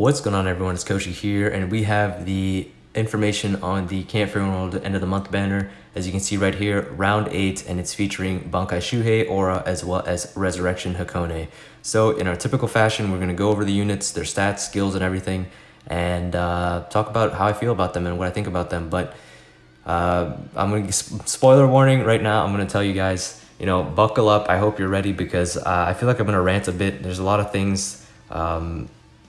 What's going on, everyone? It's Kochyy here, and we have the information on the Campfire World End of the Month banner. As you can see right here, round 8, and it's featuring Bankai Shuhei, Aura, as well as Resurreccion Hikone. So in our typical fashion, we're going to go over the units, their stats, skills, and everything, and talk about how I feel about them and what I think about them. But I'm going to spoiler warning right now. I'm going to tell you guys, buckle up. I hope you're ready because I feel like I'm going to rant a bit. There's a lot of things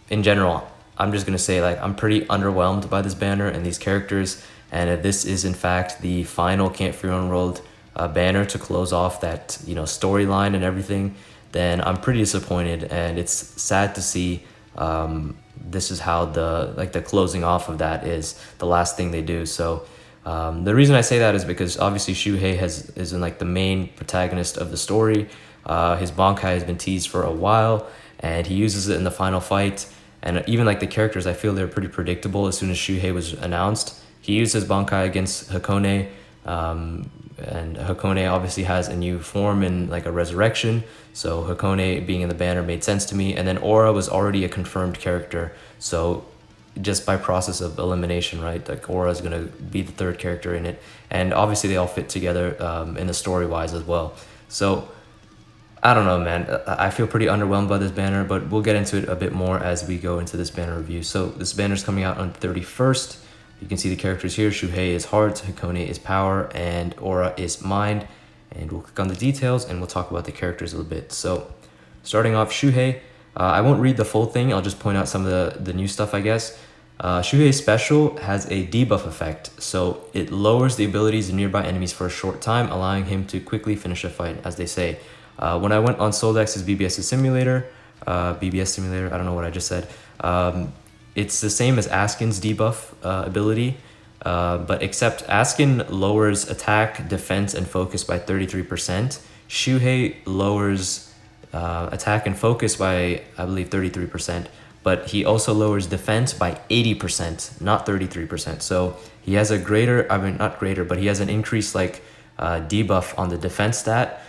in general. I'm just going to say, I'm pretty underwhelmed by this banner and these characters. And if this is in fact the final Campfire World banner to close off that, storyline and everything, then I'm pretty disappointed. And it's sad to see this is how the closing off of that is the last thing they do. So the reason I say that is because obviously Shuhei is in the main protagonist of the story. His Bankai has been teased for a while, and he uses it in the final fight. And even the characters, I feel they're pretty predictable. As soon as Shuhei was announced, he used his Bankai against Hakone, and Hakone obviously has a new form in a Resurreccion. So Hakone being in the banner made sense to me. And then Aura was already a confirmed character, so just by process of elimination, right? Aura is going to be the third character in it. And obviously they all fit together in the story-wise as well. So I don't know, man. I feel pretty underwhelmed by this banner, but we'll get into it a bit more as we go into this banner review. So this banner is coming out on 31st. You can see the characters here. Shuhei is heart, Hikone is power, and Aura is mind. And we'll click on the details and we'll talk about the characters a little bit. So starting off, Shuhei. I won't read the full thing. I'll just point out some of the new stuff, I guess. Shuhei's special has a debuff effect, so it lowers the abilities of nearby enemies for a short time, allowing him to quickly finish a fight, as they say. When I went on Soldex's BBS Simulator, I don't know what I just said. It's the same as Askin's debuff ability, but except Askin lowers attack, defense, and focus by 33%. Shuhei lowers attack and focus by, I believe, 33%, but he also lowers defense by 80%, not 33%. So he has a not greater, but he has an increased debuff on the defense stat.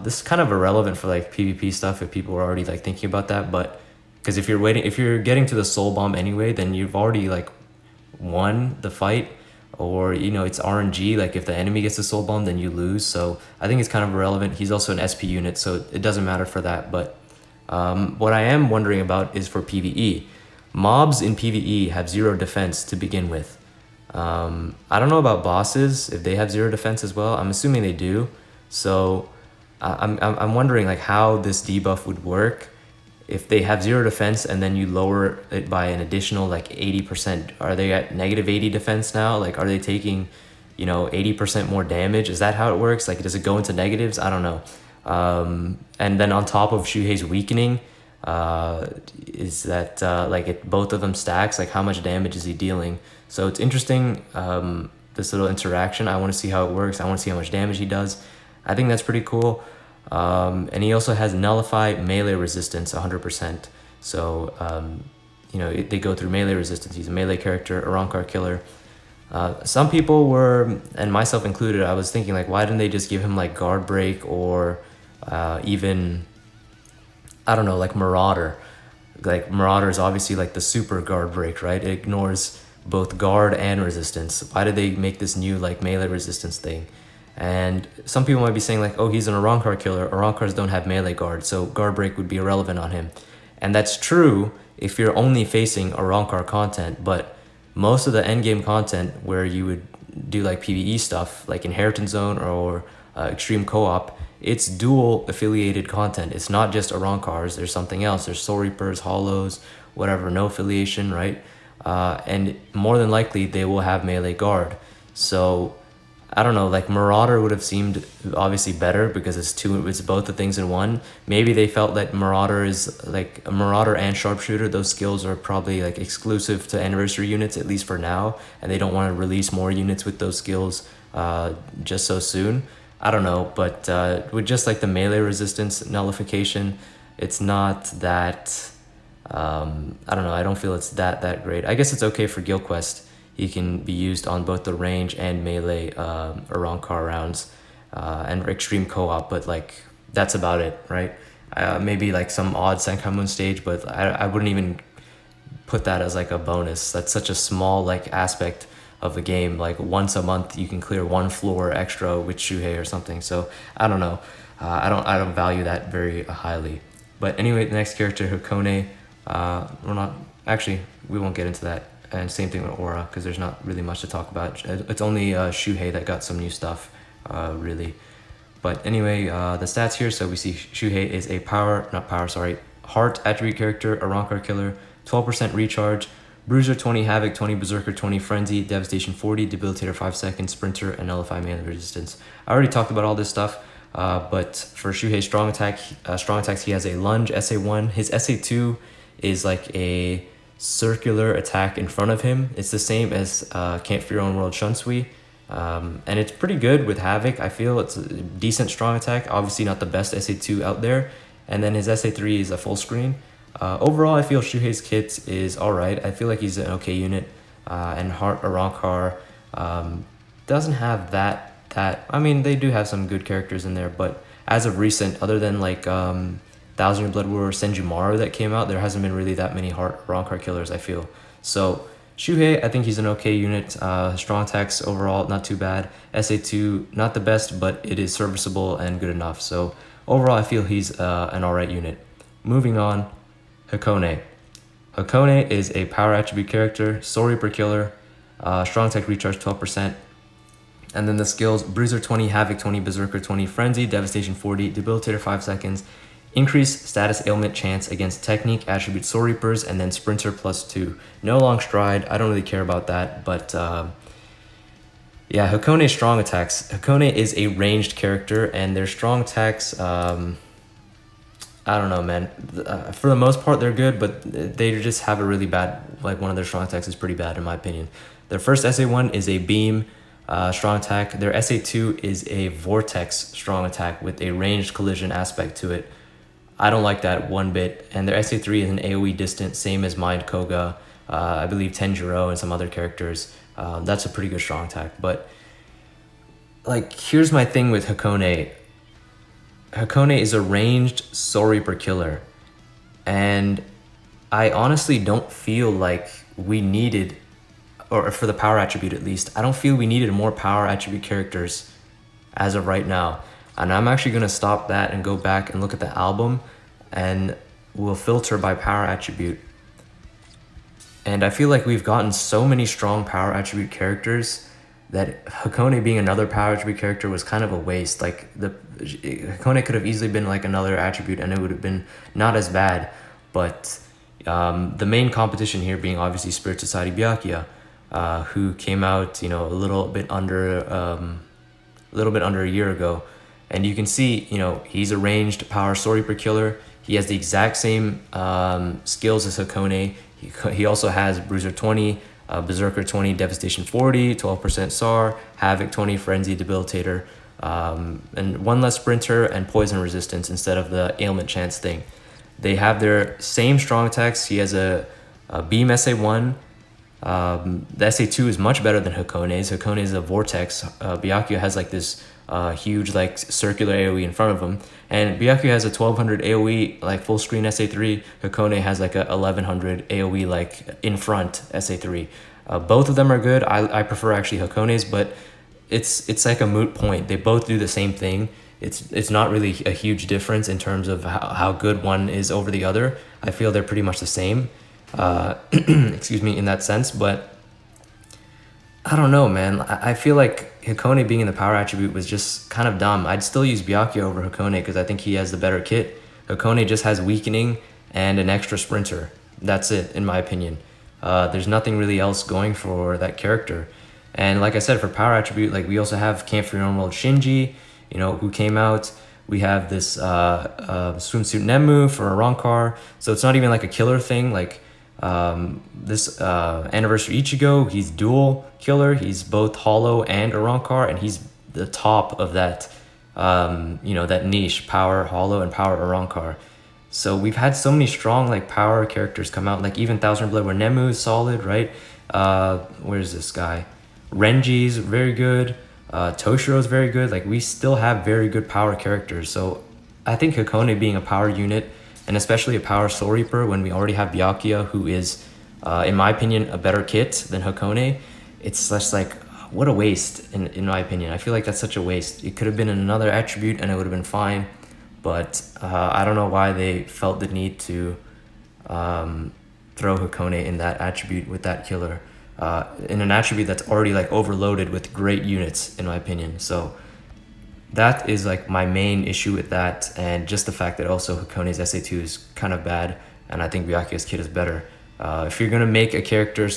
This is kind of irrelevant for PvP stuff if people are already thinking about that, but because if you're getting to the soul bomb anyway, then you've already won the fight, or it's RNG. If the enemy gets the soul bomb, then you lose. So I think it's kind of irrelevant. He's also an SP unit, so it doesn't matter for that. But what I am wondering about is for PvE. Mobs in PvE have 0 defense to begin with. I don't know about bosses if they have 0 defense as well. I'm assuming they do. So I'm wondering how this debuff would work if they have 0 defense and then you lower it by an additional 80%. Are they at -80 defense now? Are they taking 80% more damage? Is that how it works? Does it go into negatives? I don't know. And then on top of Shuhei's weakening, is that both of them stacks? How much damage is he dealing? So it's interesting, this little interaction. I want to see how it works. I want to see how much damage he does. I think that's pretty cool. And he also has nullify melee resistance 100%. So, they go through melee resistance. He's a melee character, a Rankar killer. Some people were, and myself included, I was thinking why didn't they just give him guard break or even, I don't know, Marauder. Marauder is obviously the super guard break, right? It ignores both guard and resistance. Why did they make this new melee resistance thing? And some people might be saying oh, he's an Arankar killer. Arankars don't have melee guard, so guard break would be irrelevant on him. And that's true if you're only facing Arankar content, but most of the endgame content where you would do PvE stuff, Inheritance Zone or Extreme Co-op, it's dual affiliated content. It's not just Arankars, there's something else. There's Soul Reapers, Hollows, whatever, no affiliation, right? And more than likely they will have melee guard. So I don't know, Marauder would have seemed obviously better because it's both the things in one. Maybe they felt that Marauder is a Marauder and Sharpshooter. Those skills are probably exclusive to anniversary units, at least for now. And they don't want to release more units with those skills just so soon. I don't know, but with just the melee resistance nullification, it's not that, I don't know, I don't feel it's that great. I guess it's okay for Guild Quest. He can be used on both the range and melee Arankar rounds and extreme co-op, but that's about it, right? Maybe some odd Senkai Moon stage, but I wouldn't even put that as like a bonus. That's such a small like aspect of the game. Like once a month you can clear one floor extra with Shuhei or something. So I don't know. I don't value that very highly. But anyway, the next character, Hikone. We're not actually, we won't get into that. And same thing with Aura, because there's not really much to talk about. It's only Shuhei that got some new stuff, really. But anyway, the stats here. So we see Shuhei is a heart attribute character, a Rancor killer, 12% recharge, Bruiser 20, Havoc 20, Berserker 20, Frenzy, Devastation 40, Debilitator 5 seconds, Sprinter, and Nullify melee resistance. I already talked about all this stuff, but for Shuhei's strong attacks, he has a lunge, SA1. His SA2 is like a circular attack in front of him. It's the same as Can't Fear Your Own World Shunsui. And it's pretty good with Havoc. I feel it's a decent strong attack. Obviously not the best SA2 out there. And then his SA3 is a full screen. Overall, I feel Shuhei's kit is alright. I feel like he's an okay unit. And Heart Arankar doesn't have that. I mean, they do have some good characters in there, but as of recent, other than like Thousand Year Blood War Senjumaru that came out, there hasn't been really that many Heart Arankar killers, I feel. So Shuhei, I think he's an okay unit. Strong attacks overall, not too bad. SA2, not the best, but it is serviceable and good enough. So overall, I feel he's an alright unit. Moving on, Hakone. Hakone is a power attribute character, Soul Reaper killer, strong attack recharge 12%. And then the skills, Bruiser 20, Havoc 20, Berserker 20, Frenzy, Devastation 40, Debilitator 5 seconds, increase status ailment chance against technique attribute Soul Reapers, and then Sprinter +2. No long stride, I don't really care about that, but yeah, Hakone's strong attacks. Hakone is a ranged character, and their strong attacks, I don't know, man. For the most part, they're good, but they just have a really bad, like one of their strong attacks is pretty bad in my opinion. Their first SA1 is a beam strong attack. Their SA2 is a vortex strong attack with a ranged collision aspect to it. I don't like that one bit. And their SA3 is an AoE distant, same as Mind Koga, I believe Tenjiro and some other characters. That's a pretty good strong attack. But like, here's my thing with Hakone. Hakone is a ranged Soul Reaper killer, and I honestly don't feel like we needed, or for the power attribute at least, I don't feel we needed more power attribute characters as of right now. And I'm actually going to stop that and go back and look at the album, and we'll filter by power attribute. And I feel like we've gotten so many strong power attribute characters that Hakone being another power attribute character was kind of a waste. Like, Hakone could have easily been like another attribute and it would have been not as bad. But the main competition here being obviously Spirit Society Byakuya, who came out, a little bit under a year ago. And you can see, he's a ranged power Soul Reaper killer. He has the exact same skills as Hakone. He also has Bruiser 20, Berserker 20, Devastation 40, 12% SAR, Havoc 20, Frenzy, Debilitator, and one less Sprinter and Poison Resistance instead of the ailment chance thing. They have their same strong attacks. He has a Beam SA1. The SA2 is much better than Hakone's. Hakone is a Vortex. Byakuya has like this huge like circular AoE in front of him, and Byakuya has a 1200 AoE like full screen SA3. Hakone has like a 1100 AoE like in front SA3. Both of them are good. I prefer actually Hakone's, but it's like a moot point. They both do the same thing. It's not really a huge difference in terms of how good one is over the other. I feel they're pretty much the same. Excuse me, in that sense, but I don't know, man. I feel like Hikone being in the power attribute was just kind of dumb. I'd still use Byakuya over Hakone because I think he has the better kit. Hakone just has weakening and an extra sprinter. That's it, in my opinion. There's nothing really else going for that character. And like I said, for power attribute, like we also have Camp for Your Own World Shinji, who came out. We have this swimsuit Nemu for a Rancor. So it's not even like a killer thing. Like this Anniversary Ichigo, he's dual killer. He's both Hollow and a Rancor, and he's the top of that, that niche, power Hollow and power Arankar. So we've had so many strong like power characters come out, like even Thousand Blood where Nemu is solid, right? Where's this guy? Renji's very good. Toshiro's very good. Like we still have very good power characters. So I think Hakone being a power unit, and especially a power Soul Reaper when we already have Byakuya, who is in my opinion, a better kit than Hakone. It's just like, what a waste, in my opinion. I feel like that's such a waste. It could have been another attribute and it would have been fine, but I don't know why they felt the need to throw Hakone in that attribute with that killer, in an attribute that's already like overloaded with great units, in my opinion. So that is like my main issue with that, and just the fact that also Hakone's SA2 is kind of bad, and I think Byakuya's kit is better. If you're gonna make a character,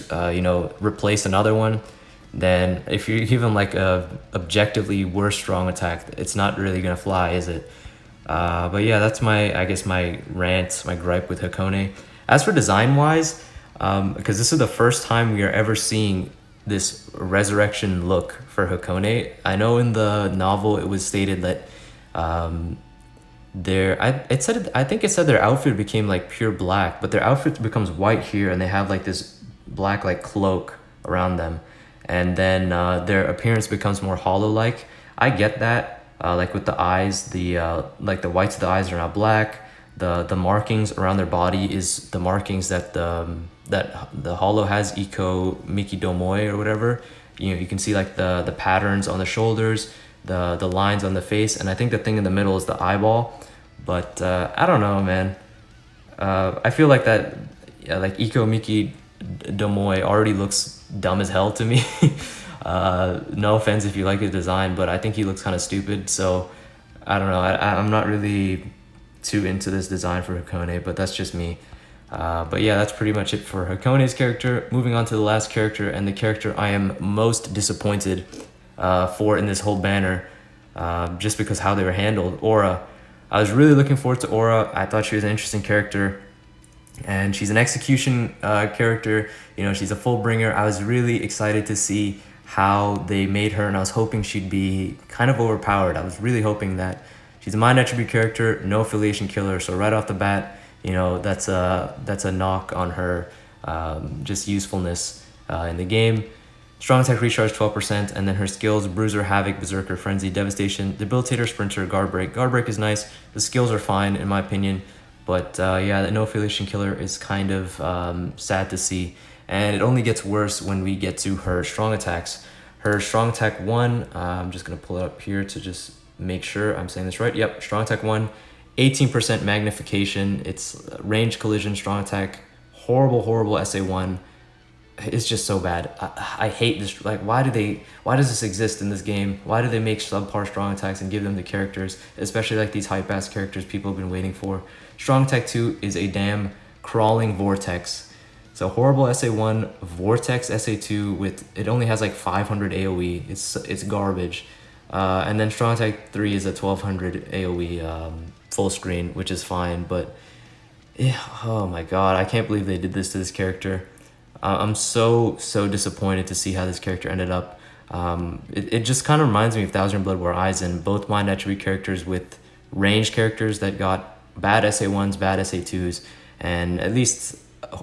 replace another one, then if you give him like a objectively worse strong attack, it's not really gonna fly, is it? But yeah, that's my rant, my gripe with Hakone. As for design wise, because this is the first time we are ever seeing this Resurreccion look for Hakone. I know in the novel it was stated that I think it said their outfit became like pure black, but their outfit becomes white here, and they have like this black like cloak around them, and then their appearance becomes more hollow like. I get that, like with the eyes, the whites of the eyes are now black. The markings around their body is the markings that the hollow has, Iko Miki Domoi or whatever. You can see like the patterns on the shoulders, the lines on the face, and I think the thing in the middle is the eyeball. But I don't know, man. I feel like that, yeah, like Iko Miki Domoi already looks dumb as hell to me. No offense if you like his design, but I think he looks kind of stupid. So I don't know. I'm not really too into this design for Hakone, but that's just me. But yeah, that's pretty much it for Hakone's character. Moving on to the last character, and the character I am most disappointed for in this whole banner, just because how they were handled. Aura. I was really looking forward to Aura. I thought she was an interesting character, and she's an execution character. She's a full bringer. I was really excited to see how they made her, and I was hoping she'd be kind of overpowered. I was really hoping that she's a mind attribute character, no affiliation killer. So right off the bat, that's a knock on her just usefulness in the game. Strong attack recharge 12%, and then her skills: Bruiser, Havoc, Berserker, Frenzy, Devastation, Debilitator, Sprinter, Guard Break. Guard Break is nice. The skills are fine in my opinion, but yeah, the no affiliation killer is kind of sad to see, and it only gets worse when we get to her strong attacks. Her strong attack 1, I'm just gonna pull it up here to just make sure I'm saying this right. Yep, strong attack 1, 18% magnification. It's range collision, strong attack, horrible SA1. It's just so bad. I hate this. Like, why does this exist in this game? Why do they make subpar strong attacks and give them to characters, especially like these hype ass characters people have been waiting for? Strong attack 2 is a damn crawling vortex. So horrible SA1, vortex SA2 with, it only has like 500 AoE. It's garbage. And then strong attack 3 is a 1200 AoE full screen, which is fine, but yeah, oh my god, I can't believe they did this to this character. I'm so disappointed to see how this character ended up. It just kind of reminds me of Thousand Blood War Aizen, both mind attribute characters with range characters that got bad SA1s, bad SA2s, and at least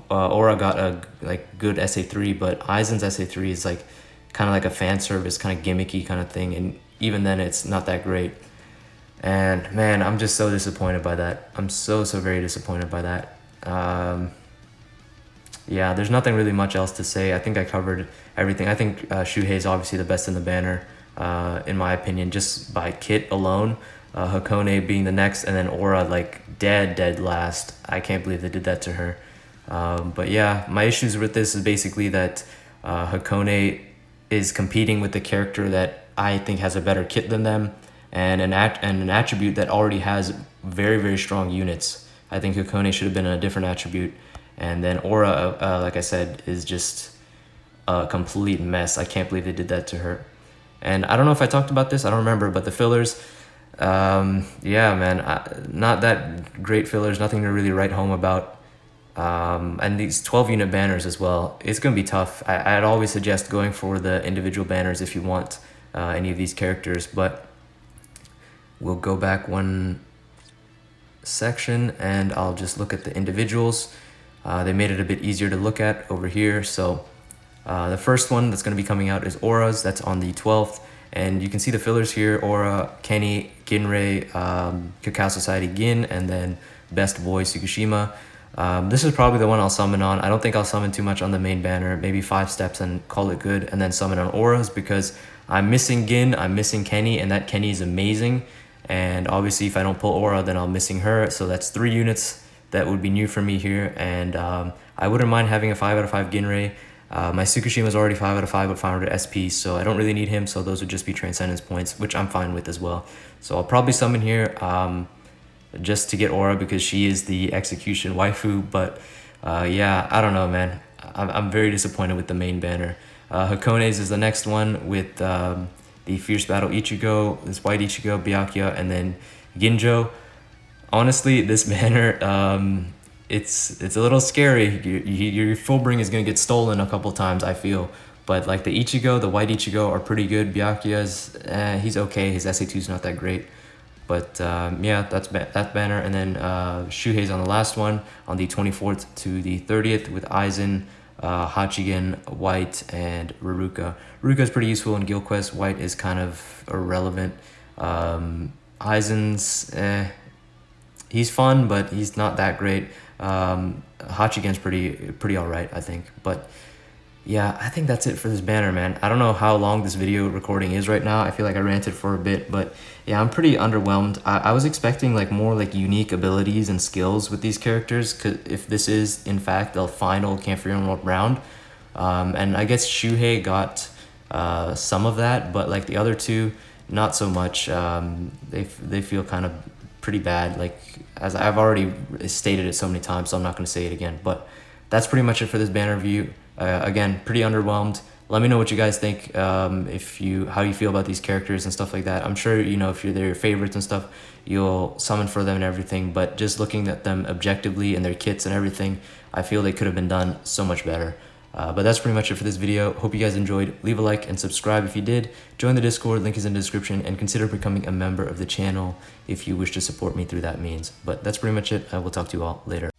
Aura got a good SA3, but Aizen's SA3 is like kind of like a fan service, kind of gimmicky kind of thing, and even then it's not that great. And man, I'm just so disappointed by that. I'm so very disappointed by that. Yeah, there's nothing really much else to say. I think I covered everything. I think Shuhei is obviously the best in the banner, in my opinion, just by kit alone. Hakone being the next, and then Aura like dead last. I can't believe they did that to her. But yeah, my issues with this is basically that Hakone is competing with the character that I think has a better kit than them, and an attribute that already has very strong units. I think Hakone should have been a different attribute. And then Aura, like I said, is just a complete mess. I can't believe they did that to her. And I don't know if I talked about this. I don't remember. But the fillers, yeah, man, not that great fillers. Nothing to really write home about. And these 12-unit banners as well. It's going to be tough. I'd always suggest going for the individual banners if you want any of these characters. But we'll go back one section, and I'll just look at the individuals. They made it a bit easier to look at over here. So the first one that's going to be coming out is Aura's. That's on the 12th. And you can see the fillers here: Aura, Kenny, Ginrei, Cacao Society Gin, and then Best Voice Fukushima. This is probably the one I'll summon on. I don't think I'll summon too much on the main banner, maybe 5 steps and call it good, and then summon on auras because I'm missing Gin, I'm missing Kenny, and that Kenny is amazing. And obviously if I don't pull aura, then I'm missing her. So that's 3 units that would be new for me here. And I wouldn't mind having a 5 out of 5 Ginrei. My Tsukushima is already 5 out of 5 with 500 SP, so I don't really need him. So those would just be Transcendence points, which I'm fine with as well. So I'll probably summon here just to get aura because she is the execution waifu. But yeah, I don't know, man. I'm very disappointed with the main banner. Hakone's is the next one with the Fierce Battle Ichigo, this white Ichigo, Byakuya, and then Ginjo. Honestly, this banner, it's a little scary. Your Fullbring is going to get stolen a couple times, I feel. But like the Ichigo, the white Ichigo are pretty good. Byakuya's, he's okay. His SA2 is not that great. But yeah, that's that banner. And then Shuhei's on the last one, on the 24th to the 30th with Aizen, Hachigen, White, and Ruruka. Ruruka is pretty useful in Guild Quest. White is kind of irrelevant. Aizen's, he's fun, but he's not that great. Hachigen's pretty alright, I think. But yeah, I think that's it for this banner, man. I don't know how long this video recording is right now. I feel like I ranted for a bit, but yeah, I'm pretty underwhelmed. I was expecting like more like unique abilities and skills with these characters, cause if this is in fact the final Camp Freedom World round. And I guess Shuhei got some of that, but like the other two, not so much. They feel kind of pretty bad, like as I've already stated it so many times, so I'm not going to say it again. But that's pretty much it for this banner review. Again, pretty underwhelmed. Let me know what you guys think, how you feel about these characters and stuff like that. I'm sure, you know, if they're your favorites and stuff, you'll summon for them and everything, but just looking at them objectively and their kits and everything, I feel they could have been done so much better. But that's pretty much it for this video. Hope you guys enjoyed. Leave a like and subscribe if you did. Join the Discord, link is in the description, and consider becoming a member of the channel if you wish to support me through that means. But that's pretty much it. I will talk to you all later.